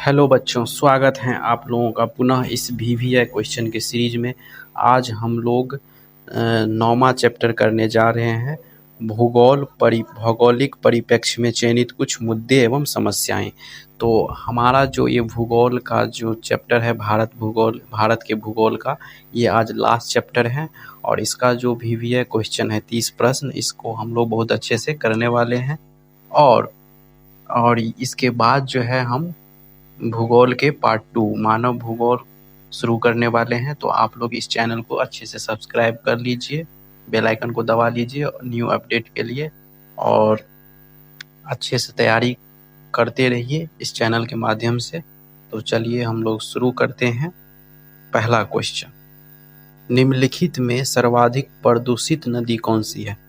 Hello बच्चों, स्वागत है आप लोगों का पुनः इस वीवीआई क्वेश्चन के सीरीज में। आज हम लोग 9वां चैप्टर करने जा रहे हैं। भौगोलिक परिप्रेक्ष्य में चयनित कुछ मुद्दे एवं समस्याएं। तो हमारा जो ये भूगोल का जो चैप्टर है, भारत के भूगोल का, ये आज लास्ट चैप्टर है। और इसका जो वीवीआई क्वेश्चन है 30 प्रश्न, इसको हम लोग बहुत अच्छे से करने वाले हैं। और इसके बाद जो है हम भूगोल के पार्ट 2 मानव भूगोल शुरू करने वाले हैं। तो आप लोग इस चैनल को अच्छे से सब्सक्राइब कर लीजिए, बेल आइकन को दबा लीजिए न्यू अपडेट के लिए, और अच्छे से तैयारी करते रहिए इस चैनल के माध्यम से। तो चलिए हम लोग शुरू करते हैं। पहला क्वेश्चन, निम्नलिखित में सर्वाधिक प्रदूषित नदी कौन सी है?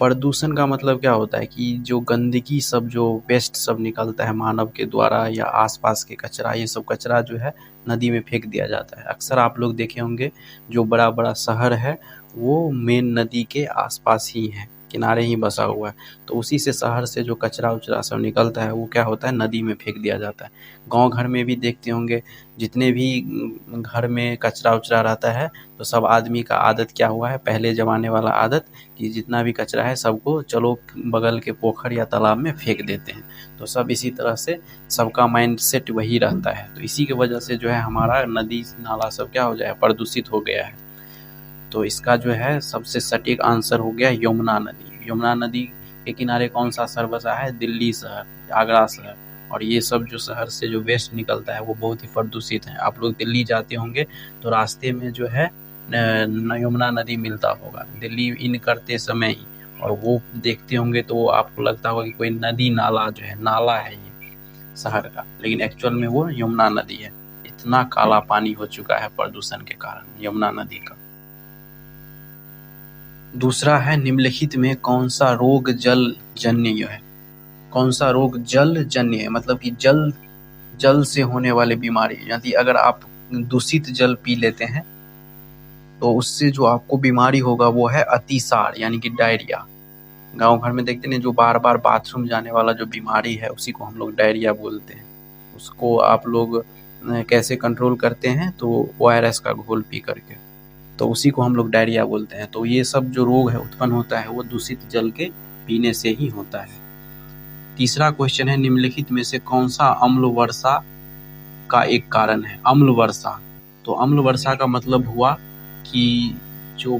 प्रदूषण का मतलब क्या होता है कि जो गंदगी सब, जो वेस्ट सब निकलता है मानव के द्वारा, या आसपास के कचरा, ये सब कचरा जो है नदी में फेंक दिया जाता है। अक्सर आप लोग देखे होंगे जो बड़ा बड़ा शहर है वो मेन नदी के आसपास ही है, किनारे ही बसा हुआ है। तो उसी से शहर से जो कचरा उचरा सब निकलता है वो क्या होता है, नदी में फेंक दिया जाता है। गांव घर में भी देखते होंगे, जितने भी घर में कचरा उचरा रहता है तो सब आदमी का आदत क्या हुआ है, पहले ज़माने वाला आदत, कि जितना भी कचरा है सबको चलो बगल के पोखर या तालाब में फेंक देते हैं। तो सब इसी तरह से सबका माइंड सेट वही रहता है। तो इसी की वजह से जो है हमारा नदी नाला सब क्या हो जाए, प्रदूषित हो गया है। तो इसका जो है सबसे सटीक आंसर हो गया यमुना नदी। यमुना नदी के किनारे कौन सा शहर बसा है? दिल्ली शहर, आगरा शहर। और ये सब जो शहर से जो वेस्ट निकलता है वो बहुत ही प्रदूषित है। आप लोग दिल्ली जाते होंगे तो रास्ते में जो है यमुना नदी मिलता होगा, दिल्ली इन करते समय ही, और वो देखते होंगे तो आपको लगता होगा कि कोई नदी नाला जो है, नाला है ये शहर का, लेकिन एक्चुअल में वो यमुना नदी है। इतना काला पानी हो चुका है प्रदूषण के कारण यमुना नदी का। दूसरा है, निम्नलिखित में कौन सा रोग जल जन्य है? कौन सा रोग जल जन्य है? मतलब कि जल से होने वाले बीमारी, यानी अगर आप दूषित जल पी लेते हैं तो उससे जो आपको बीमारी होगा वो है अतिसार, यानी कि डायरिया। गांव घर में देखते हैं जो बार बार बाथरूम जाने वाला जो बीमारी है उसी को हम लोग डायरिया बोलते हैं। उसको आप लोग कैसे कंट्रोल करते हैं? तो ORS का घोल पी करके, तो उसी को हम लोग डायरिया बोलते हैं। तो ये सब जो रोग है उत्पन्न होता है वो दूषित जल के पीने से ही होता है। तीसरा क्वेश्चन है, निम्नलिखित में से कौन सा अम्ल वर्षा का एक कारण है? अम्ल वर्षा, तो अम्ल वर्षा का मतलब हुआ कि जो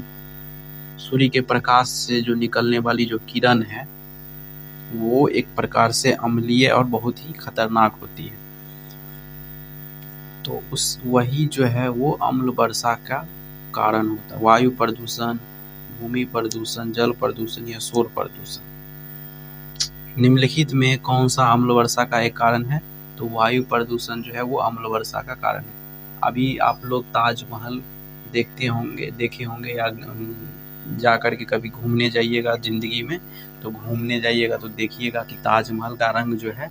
सूर्य के प्रकाश से जो निकलने वाली जो किरण है वो एक प्रकार से अम्लीय और बहुत ही खतरनाक होती है। तो वही जो है वो अम्ल वर्षा का कारण होता है। वायु प्रदूषण, भूमि प्रदूषण, जल प्रदूषण या शोर प्रदूषण। निम्नलिखित में कौन सा अम्ल वर्षा का एक कारण है? तो वायु प्रदूषण जो है वो अम्ल वर्षा का कारण है। अभी आप लोग ताजमहल देखे होंगे या जा कर के कभी घूमने जाइएगा जिंदगी में, तो घूमने जाइएगा तो देखिएगा कि ताजमहल का रंग जो है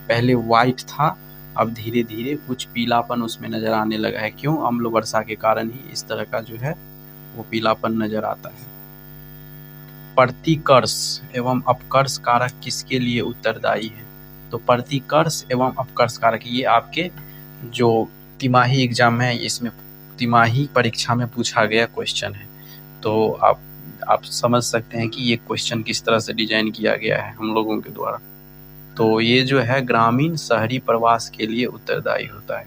पहले वाइट था, अब धीरे धीरे कुछ पीलापन उसमें नजर आने लगा है। क्यों? अम्ल वर्षा के कारण ही इस तरह का जो है वो पीलापन नजर आता है। प्रतिकर्ष एवं अपकर्ष कारक किसके लिए उत्तरदायी है? तो प्रतिकर्ष एवं अपकर्ष कारक, ये आपके जो तिमाही एग्जाम है, इसमें तिमाही परीक्षा में पूछा गया क्वेश्चन है। तो आप समझ सकते हैं कि ये क्वेश्चन किस तरह से डिजाइन किया गया है हम लोगों के द्वारा। तो ये जो है ग्रामीण शहरी प्रवास के लिए उत्तरदायी होता है।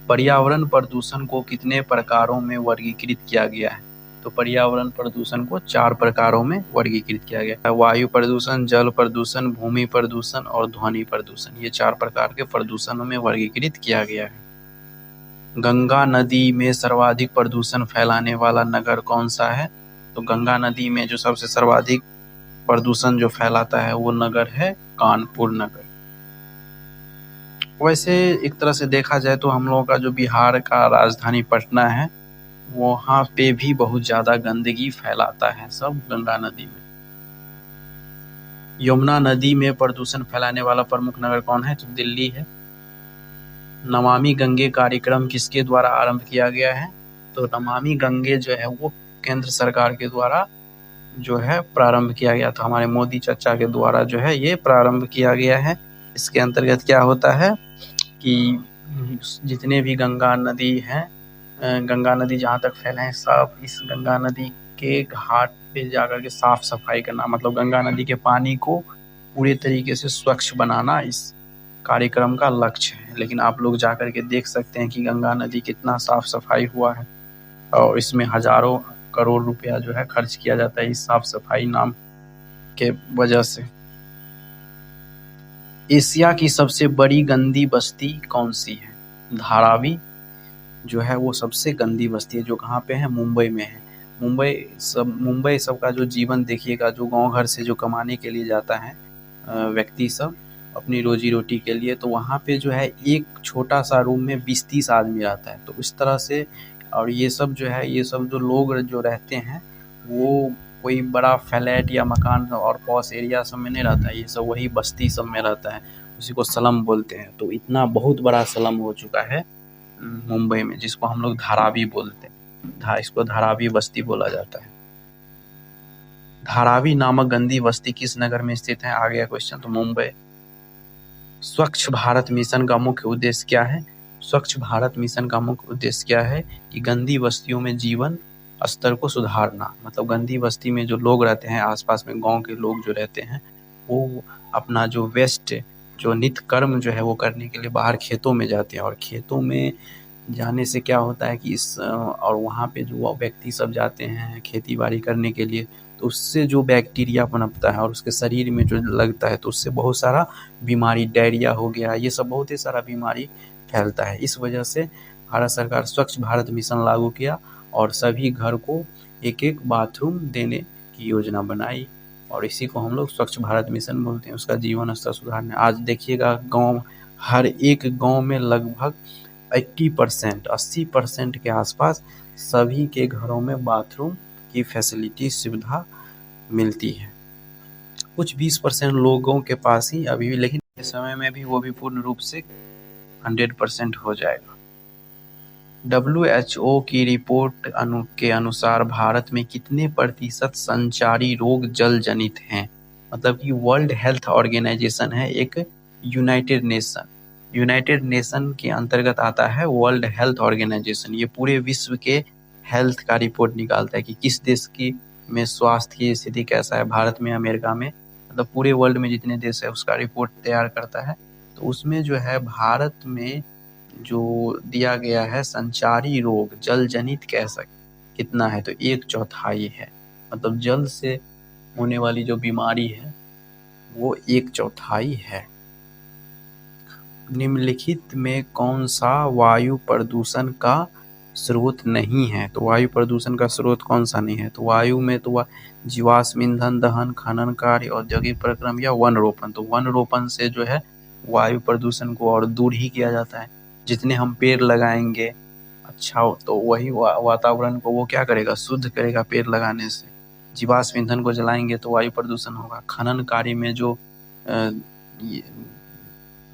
पर्यावरण प्रदूषण को कितने प्रकारों में वर्गीकृत किया गया है? तो पर्यावरण प्रदूषण को 4 प्रकारों में वर्गीकृत किया गया है। वायु प्रदूषण, जल प्रदूषण, भूमि प्रदूषण और ध्वनि प्रदूषण। ये 4 प्रकार के प्रदूषणों में वर्गीकृत किया गया है। गंगा नदी में सर्वाधिक प्रदूषण फैलाने वाला नगर कौन सा है? तो गंगा नदी में जो सबसे सर्वाधिक प्रदूषण जो फैलाता है वो नगर है कानपुर नगर। वैसे एक तरह से देखा जाए तो हम लोगों का जो बिहार का राजधानी पटना है वहाँ पे भी बहुत ज्यादा गंदगी फैलाता है सब गंगा नदी में। यमुना नदी में प्रदूषण फैलाने वाला प्रमुख नगर कौन है? तो दिल्ली है। नमामि गंगे कार्यक्रम किसके द्वारा आरंभ किया गया है? तो नमामि गंगे जो है वो केंद्र सरकार के द्वारा जो है प्रारंभ किया गया था, हमारे मोदी चाचा के द्वारा जो है ये प्रारंभ किया गया है। इसके अंतर्गत क्या होता है कि जितने भी गंगा नदी हैं, गंगा नदी जहाँ तक फैले हैं, सब इस गंगा नदी के घाट पे जाकर के साफ सफाई करना, मतलब गंगा नदी के पानी को पूरे तरीके से स्वच्छ बनाना इस कार्यक्रम का लक्ष्य है। लेकिन आप लोग जाकर के देख सकते हैं कि गंगा नदी कितना साफ सफाई हुआ है, और इसमें हजारों करोड़ रुपया जो है खर्च किया जाता है इस साफ सफाई नाम के वजह से। एशिया की सबसे बड़ी गंदी बस्ती कौन सी है? धारावी जो है वो सबसे गंदी बस्ती है, जो कहाँ पे है? मुंबई में है। मुंबई सबका जो जीवन देखिएगा, जो गांव घर से जो कमाने के लिए जाता है व्यक्ति सब अपनी रोजी रोटी के लिए, तो वहाँ पे जो है एक छोटा सा रूम में 20-30 आदमी रहता है। तो इस तरह से, और ये सब जो है, ये सब जो लोग जो रहते हैं वो कोई बड़ा फ्लैट या मकान और पॉश एरिया सब में नहीं रहता है, ये सब वही बस्ती सब में रहता है, उसी को स्लम बोलते हैं। तो इतना बहुत बड़ा स्लम हो चुका है मुंबई में, जिसको हम लोग धारावी बोलते हैं। इसको धारावी बस्ती बोला जाता है। धारावी नामक गंदी बस्ती किस नगर में स्थित है? आ गया क्वेश्चन, तो मुंबई। स्वच्छ भारत मिशन का मुख्य उद्देश्य क्या है? स्वच्छ भारत मिशन का मुख्य उद्देश्य क्या है कि गंदी बस्तियों में जीवन स्तर को सुधारना। मतलब गंदी बस्ती में जो लोग रहते हैं, आसपास में गांव के लोग जो रहते हैं, वो अपना जो वेस्ट, जो नित्य कर्म जो है वो करने के लिए बाहर खेतों में जाते हैं। और खेतों में जाने से क्या होता है कि और वहाँ पे जो व्यक्ति सब जाते हैं खेती बाड़ी करने के लिए, तो उससे जो बैक्टीरिया पनपता है और उसके शरीर में जो लगता है, तो उससे बहुत सारा बीमारी, डायरिया हो गया, ये सब बहुत ही सारा बीमारी फैलता है। इस वजह से भारत सरकार स्वच्छ भारत मिशन लागू किया और सभी घर को एक एक बाथरूम देने की योजना बनाई, और इसी को हम लोग स्वच्छ भारत मिशन बोलते हैं, उसका जीवन स्तर सुधारने। आज देखिएगा गाँव, हर एक गाँव में लगभग 80% के आसपास सभी के घरों में बाथरूम की फैसिलिटी, सुविधा मिलती है। कुछ 20% लोगों के पास ही अभी भी, लेकिन इस समय में भी वो भी पूर्ण रूप से 100% हो जाएगा। WHO की रिपोर्ट के अनुसार भारत में कितने प्रतिशत संचारी रोग जल जनित हैं? मतलब कि वर्ल्ड हेल्थ ऑर्गेनाइजेशन है एक, यूनाइटेड नेशन के अंतर्गत आता है वर्ल्ड हेल्थ ऑर्गेनाइजेशन। ये पूरे विश्व के हेल्थ का रिपोर्ट निकालता है कि किस देश की में स्वास्थ्य की स्थिति कैसा है, भारत में, अमेरिका में, मतलब पूरे वर्ल्ड में जितने देश है उसका रिपोर्ट तैयार करता है। तो उसमें जो है भारत में जो दिया गया है संचारी रोग जल जनित कैसा कितना है, तो 1/4 है। मतलब जल से होने वाली जो बीमारी है वो 1/4 है। निम्नलिखित में कौन सा वायु प्रदूषण का स्रोत नहीं है? तो वायु प्रदूषण का स्रोत कौन सा नहीं है? तो वायु में तो जीवाश्म ईंधन दहन, खनन कार्य, औद्योगिक प्रक्रम या वन रोपण। तो वन रोपण से जो है वायु प्रदूषण को और दूर ही किया जाता है। जितने हम पेड़ लगाएंगे अच्छा, तो वही वातावरण को वो क्या करेगा? शुद्ध करेगा पेड़ लगाने से। जीवाश्म ईंधन को जलाएंगे तो वायु प्रदूषण होगा। खनन कार्य में जो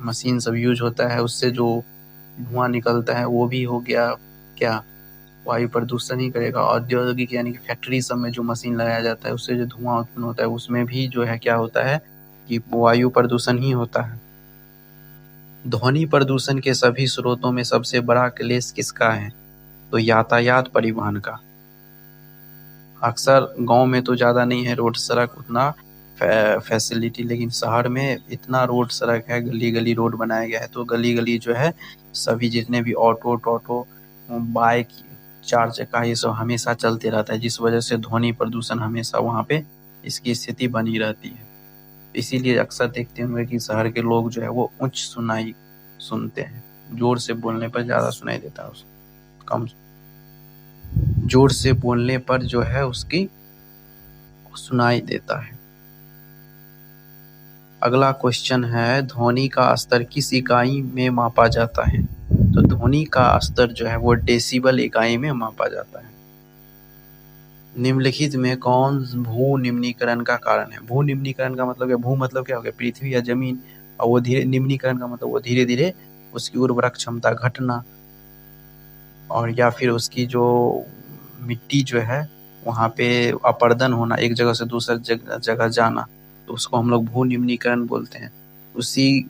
मशीन सब यूज होता है, उससे जो धुआं निकलता है वो भी हो गया क्या? वायु प्रदूषण ही करेगा। औद्योगिक यानी कि फैक्ट्री सब में जो मशीन लगाया जाता है, उससे जो धुआं उत्पन्न होता है, उसमें भी जो है क्या होता है कि वायु प्रदूषण ही होता है। ध्वनि प्रदूषण के सभी स्रोतों में सबसे बड़ा क्लेश किसका है? तो यातायात परिवहन का। अक्सर गांव में तो ज़्यादा नहीं है रोड सड़क उतना फैसिलिटी, लेकिन शहर में इतना रोड सड़क है, गली गली रोड बनाया गया है। तो गली गली जो है सभी जितने भी ऑटो टोटो बाइक 4 चक्का ये सब हमेशा चलते रहता है, जिस वजह से ध्वनि प्रदूषण हमेशा वहाँ पे इसकी स्थिति बनी रहती है। इसीलिए अक्सर देखते होंगे कि शहर के लोग जो है वो उच्च सुनाई सुनते हैं, जोर से बोलने पर ज़्यादा सुनाई देता है, उसको कम जोर से बोलने पर जो है उसकी सुनाई देता है। अगला क्वेश्चन है, ध्वनि का स्तर किस इकाई में मापा जाता है? तो ध्वनि का स्तर जो है वो डेसिबल इकाई में मापा जाता है। निम्नलिखित में कौन भू निम्नीकरण का कारण है? भू निम्नीकरण का मतलब भू मतलब क्या हो गया? पृथ्वी या जमीन, और वो धीरे, निम्नीकरण का मतलब वो धीरे धीरे उसकी उर्वरक क्षमता घटना, और या फिर उसकी जो मिट्टी जो है वहाँ पे अपर्दन होना, एक जगह से दूसरे जगह जाना, तो उसको हम लोग भू निम्नीकरण बोलते हैं। उसी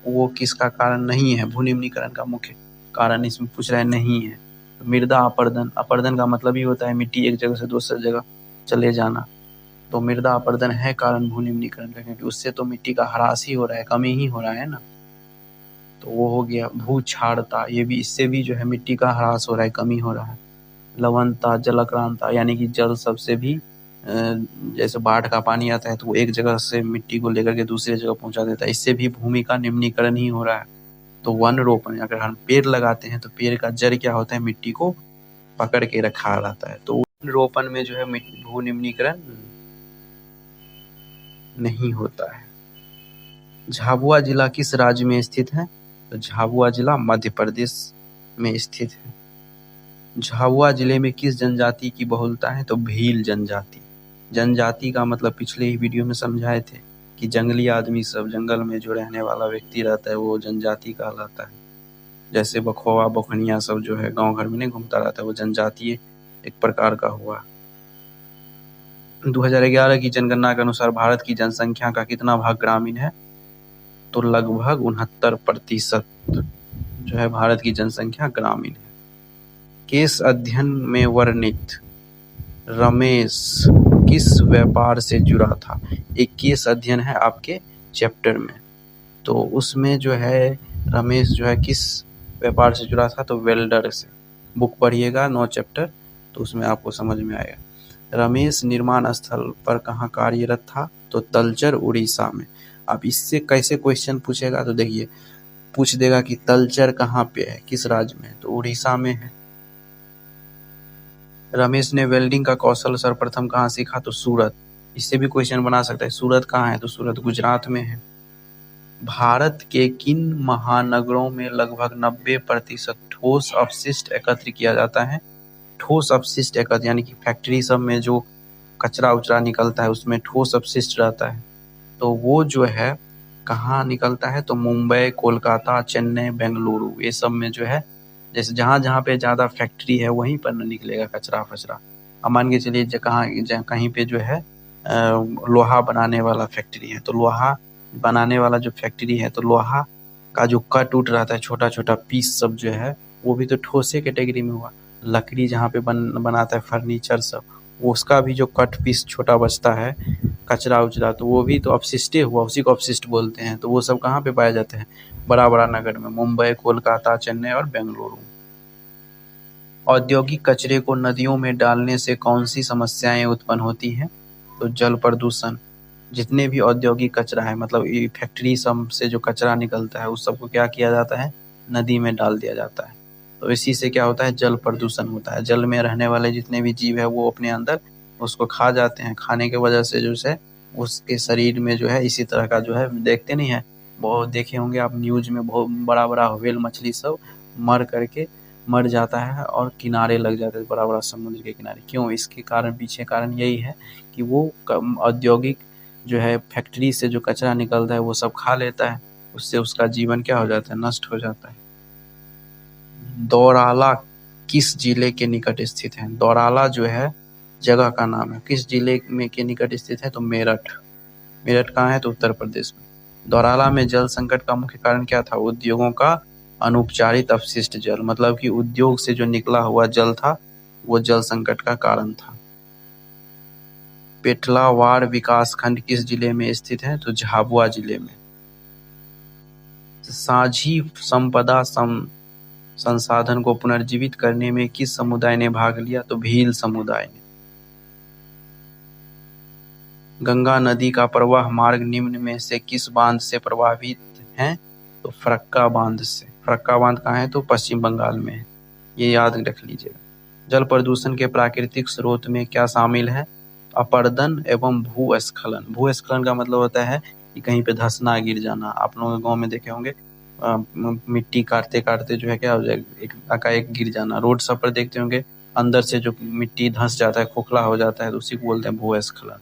वो किसका कारण नहीं है, भूनिम्नीकरण का मुख्य कारण इसमें पूछ रहा है नहीं है। तो मृदा अपरदन, अपरदन का मतलब ही होता है मिट्टी एक जगह से दूसरी जगह चले जाना। तो मृदा अपरदन है कारण भूनिम्नीकरण का, क्योंकि उससे तो मिट्टी का ह्रास ही हो रहा है, कमी ही हो रहा है ना। तो वो हो गया। भूक्षारता, ये भी, इससे भी जो है मिट्टी का ह्रास हो रहा है, कमी हो रहा है। लवणता, जलाक्रांता, यानी कि जल सबसे भी जैसे बाढ़ का पानी आता है तो वो एक जगह से मिट्टी को लेकर के दूसरी जगह पहुंचा देता है, इससे भी भूमि का निम्नीकरण ही हो रहा है। तो वन रोपण, अगर हम पेड़ लगाते हैं तो पेड़ का जड़ क्या होता है, मिट्टी को पकड़ के रखा रहता है। तो वन रोपण में जो है भू निम्नीकरण नहीं होता है। झाबुआ जिला किस राज्य में स्थित है? तो झाबुआ जिला मध्य प्रदेश में स्थित है। झाबुआ जिले में किस जनजाति की बहुलता है? तो भील जनजाति। जनजाति का मतलब पिछले ही वीडियो में समझाए थे कि जंगली आदमी सब, जंगल में जो रहने वाला व्यक्ति रहता है वो जनजाति कहलाता है। जैसे बखोवा बखनिया सब जो है गांव घर में नहीं घूमता रहता है, वो जनजातीय एक प्रकार का हुआ। 2011 की जनगणना के अनुसार भारत की जनसंख्या का कितना भाग ग्रामीण है? तो लगभग 69% जो है भारत की जनसंख्या ग्रामीण है। केस अध्ययन में वर्णित रमेश किस व्यापार से जुड़ा था? एक केस अध्ययन है आपके चैप्टर में, तो उसमें जो है रमेश जो है किस व्यापार से जुड़ा था? तो वेल्डर से। बुक पढ़िएगा 9 चैप्टर, तो उसमें आपको समझ में आएगा। रमेश निर्माण स्थल पर कहाँ कार्यरत था? तो तलचर उड़ीसा में। अब इससे कैसे क्वेश्चन पूछेगा? तो देखिए, पूछ देगा कि तलचर कहाँ पे है, किस राज्य में? तो उड़ीसा में है। रमेश ने वेल्डिंग का कौशल सर्वप्रथम कहाँ सीखा? तो सूरत। इससे भी क्वेश्चन बना सकता है, सूरत कहाँ है? तो सूरत गुजरात में है। भारत के किन महानगरों में लगभग 90% ठोस अपशिष्ट एकत्र किया जाता है? ठोस अपशिष्ट एकत्र यानी कि फैक्ट्री सब में जो कचरा उचरा निकलता है उसमें ठोस अपशिष्ट रहता है, तो वो जो है कहाँ निकलता है? तो मुंबई, कोलकाता, चेन्नई, बेंगलुरु, ये सब में जो है, जैसे जहाँ जहाँ पे ज़्यादा फैक्ट्री है वहीं पर न निकलेगा कचरा फचरा। अब मान के चलिए कहीं पे जो है लोहा बनाने वाला फैक्ट्री है, तो लोहा बनाने वाला जो फैक्ट्री है तो लोहा का जो कट उट रहता है, छोटा छोटा पीस सब जो है, वो भी तो ठोसे कैटेगरी में हुआ। लकड़ी जहाँ पे बनाता है फर्नीचर सब, वो उसका भी जो कट पीस छोटा बचता है, कचरा उचरा, तो वो भी तो अपशिष्ट हुआ, उसी को अपशिष्ट बोलते हैं। तो वो सब कहाँ पे पाए जाते हैं? बड़ा बड़ा नगर में, मुंबई, कोलकाता, चेन्नई और बेंगलुरु। औद्योगिक कचरे को नदियों में डालने से कौन सी समस्याएं उत्पन्न होती हैं? तो जल प्रदूषण। जितने भी औद्योगिक कचरा है, मतलब ये फैक्ट्री सब से जो कचरा निकलता है उस सबको क्या किया जाता है? नदी में डाल दिया जाता है। तो इसी से क्या होता है? जल प्रदूषण होता है। जल में रहने वाले जितने भी जीव है वो अपने अंदर उसको खा जाते हैं, खाने के वजह से जो है उसके शरीर में जो है इसी तरह का जो है, देखते नहीं है, बहुत देखे होंगे आप न्यूज में, बहुत बड़ा बड़ा व्हेल मछली सब मर जाता है और किनारे लग जाते हैं, बड़ा बड़ा समुद्र के किनारे। क्यों? इसके कारण, पीछे कारण यही है कि वो औद्योगिक जो है फैक्ट्री से जो कचरा निकलता है वो सब खा लेता है, उससे उसका जीवन क्या हो जाता है? नष्ट हो जाता है। दौराला किस जिले के निकट स्थित है? दौराला जो है जगह का नाम है, किस जिले में के निकट स्थित है? तो मेरठ। मेरठ कहाँ है? तो उत्तर प्रदेश में। दौराला में जल संकट का मुख्य कारण क्या था? उद्योगों का अनुपचारित अपशिष्ट जल, मतलब कि उद्योग से जो निकला हुआ जल था वो जल संकट का कारण था। पेटलावाड़ विकासखंड किस जिले में स्थित है? तो झाबुआ जिले में। साझी संपदा संसाधन को पुनर्जीवित करने में किस समुदाय ने भाग लिया? तो भील समुदाय ने। गंगा नदी का प्रवाह मार्ग निम्न में से किस बांध से प्रभावित है? तो फरक्का बांध से। फरक्का बांध कहाँ है? तो पश्चिम बंगाल में है, ये याद रख लीजिएगा। जल प्रदूषण के प्राकृतिक स्रोत में क्या शामिल है? अपरदन एवं भूस्खलन। भूस्खलन का मतलब होता है कि कहीं पे धंसना, गिर जाना। आप लोग गाँव में देखे होंगे मिट्टी काटते काटते जो है क्या हो जाएगा, एकाएक गिर जाना। रोड सब पर देखते होंगे अंदर से जो मिट्टी धंस जाता है, खोखला हो जाता है, तो उसी को बोलते हैं भूस्खलन।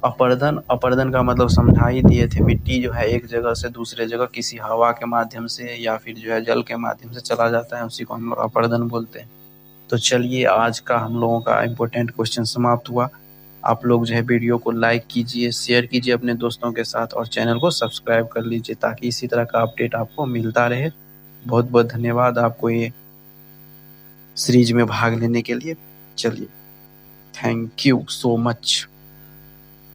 अपरदन, अपरदन का मतलब समझा ही दिए थे, मिट्टी जो है एक जगह से दूसरे जगह किसी हवा के माध्यम से या फिर जो है जल के माध्यम से चला जाता है, उसी को हम लोग अपरदन बोलते हैं। तो चलिए, आज का हम लोगों का इम्पोर्टेंट क्वेश्चन समाप्त हुआ। आप लोग जो है वीडियो को लाइक कीजिए, शेयर कीजिए अपने दोस्तों के साथ और चैनल को सब्सक्राइब कर लीजिए ताकि इसी तरह का अपडेट आपको मिलता रहे। बहुत बहुत धन्यवाद आपको ये सीरीज में भाग लेने के लिए। चलिए, थैंक यू सो मच।